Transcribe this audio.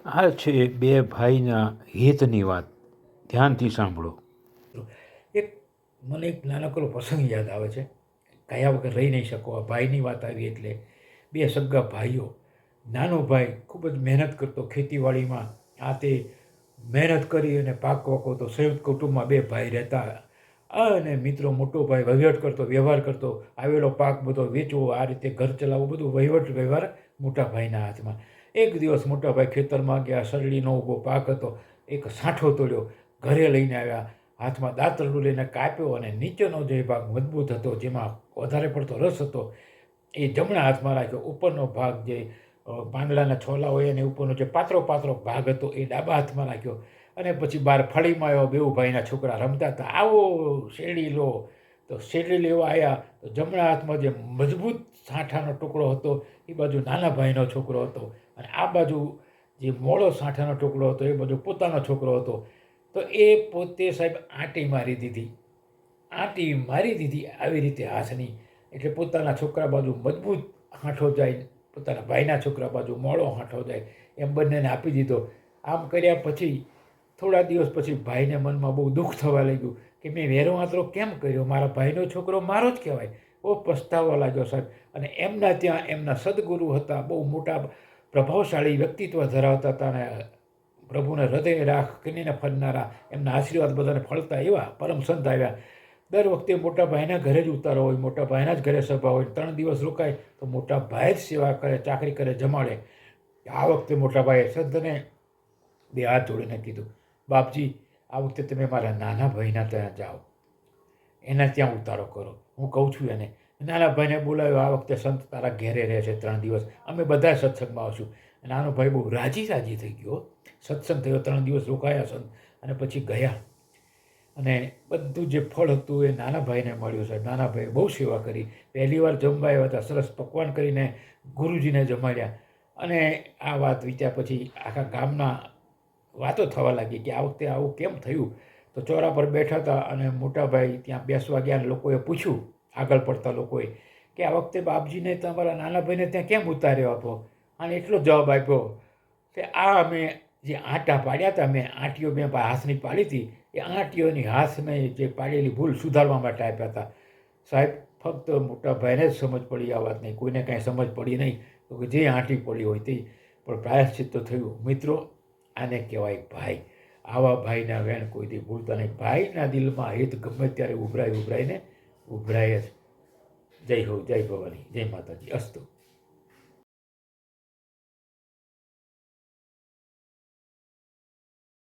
આ છે બે ભાઈના હિતની વાત. ધ્યાનથી સાંભળો. એક મને એક નાનકડો પ્રસંગ યાદ આવે છે, કયા વગર રહી નહીં શકો. આ ભાઈની વાત આવી એટલે બે સગા ભાઈઓ. નાનો ભાઈ ખૂબ જ મહેનત કરતો ખેતીવાડીમાં, આ તે મહેનત કરી અને પાક વખોતો. સંયુક્ત કુટુંબમાં બે ભાઈ રહેતા અને મિત્રો મોટો ભાઈ વહીવટ કરતો, વ્યવહાર કરતો, આવેલો પાક બધો વેચવો, આ રીતે ઘર ચલાવવું, બધું વહીવટ વ્યવહાર મોટા ભાઈના હાથમાં. એક દિવસ મોટા ભાઈ ખેતરમાં ગયા, શેરડીનો ઊભો પાક હતો, એક સાંઠો તોડ્યો, ઘરે લઈને આવ્યા, હાથમાં દાંતરડું લઈને કાપ્યો અને નીચેનો જે ભાગ મજબૂત હતો, જેમાં વધારે પડતો રસ હતો, એ જમણા હાથમાં રાખ્યો. ઉપરનો ભાગ જે પાંદડાના છોલા હોય અને ઉપરનો જે પાતળો પાતળો ભાગ હતો એ ડાબા હાથમાં રાખ્યો. અને પછી બહાર ફળીમાં આવ્યો. બેઉ ભાઈના છોકરા રમતા હતા, આવો શેરડી લો. તો શેરડી લેવા આવ્યા તો જમણા હાથમાં જે મજબૂત સાંઠાનો ટુકડો હતો એ બાજુ નાના ભાઈનો છોકરો હતો, અને આ બાજુ જે મોળો સાંઠાનો ટુકડો હતો એ બાજુ પોતાનો છોકરો હતો. તો એ પોતે સાહેબ આંટી મારી દીધી આવી રીતે હાથની, એટલે પોતાના છોકરા બાજુ મજબૂત હાંઠો જાય, પોતાના ભાઈના છોકરા બાજુ મોળો હાંઠો જાય, એમ બંનેને આપી દીધો. આમ કર્યા પછી થોડા દિવસ પછી ભાઈને મનમાં બહુ દુઃખ થવા લાગ્યું કે મેં વેરો આંતરો કેમ કર્યો, મારા ભાઈનો છોકરો મારો જ કહેવાય. બહુ પસ્તાવા લાગ્યો સાહેબ. અને એમના ત્યાં એમના સદગુરુ હતા, બહુ મોટા પ્રભાવશાળી વ્યક્તિત્વ ધરાવતા હતા, અને પ્રભુને હૃદય રાખીને ફરનારા, એમના આશીર્વાદ બધાને ફળતા એવા પરમ સંત આવ્યા. દર વખતે મોટા ભાઈના ઘરે જ ઉતારો હોય, મોટા ભાઈના જ ઘરે સભા હોય. 3 દિવસ રોકાય તો મોટા ભાઈ જ સેવા કરે, ચાકરી કરે, જમાડે. આ વખતે મોટા ભાઈએ સંતને બે હાથ જોડીને કીધું, બાપજી, આ વખતે તમે મારા નાના ભાઈના ત્યાં જાઓ, એના ત્યાં ઉતારો કરો. હું કહું છું એને. નાના ભાઈને બોલાવ્યો. આ વખતે સંત તારા ઘેરે રહે છે 3 દિવસ, અમે બધા સત્સંગમાં આવશું. નાનો ભાઈ બહુ રાજી થઈ ગયો. સત્સંગ થયો, 3 દિવસ રોકાયા સંત, અને પછી ગયા. અને બધું જે ફળ હતું એ નાના ભાઈને મળ્યું સાહેબ. નાના ભાઈએ બહુ સેવા કરી. પહેલી વાર જમવા આવ્યા હતા, સરસ પકવાન કરીને ગુરુજીને જમાડ્યા. અને આ વાત વીત્યા પછી આખા ગામના વાતો થવા લાગી કે આ વખતે આવું કેમ થયું. તો ચોરા પર બેઠા હતા અને મોટા ભાઈ ત્યાં બેસવા ગયા, અને લોકોએ પૂછ્યું, આગળ પડતા લોકોએ, કે આ વખતે બાપજીને તમારા નાના ભાઈને ત્યાં કેમ ઉતાર્યો આપો. અને એટલો જવાબ આપ્યો કે આ અમે જે આંટા પાડ્યા હતા, મેં આંટીઓ મેં હાથની પાડી હતી, એ આંટીઓની હાથને જે પાડેલી ભૂલ સુધારવા માટે આપ્યા હતા. સાહેબ, ફક્ત મોટા ભાઈને જ સમજ પડી આ વાતની, કોઈને કાંઈ સમજ પડી નહીં. તો કે જે આંટી પડી હોય તે પણ પ્રાયશ્ચિત તો થયું. મિત્રો, આને કહેવાય ભાઈ. આવા ભાઈના વેણ કોઈ દી ભૂલતા નહીં. ભાઈના દિલમાં હિત ગમે ત્યારે ઉભરાઈને જ. જય હો, જય ભવાની, જય માતાજી. અસ્તુ.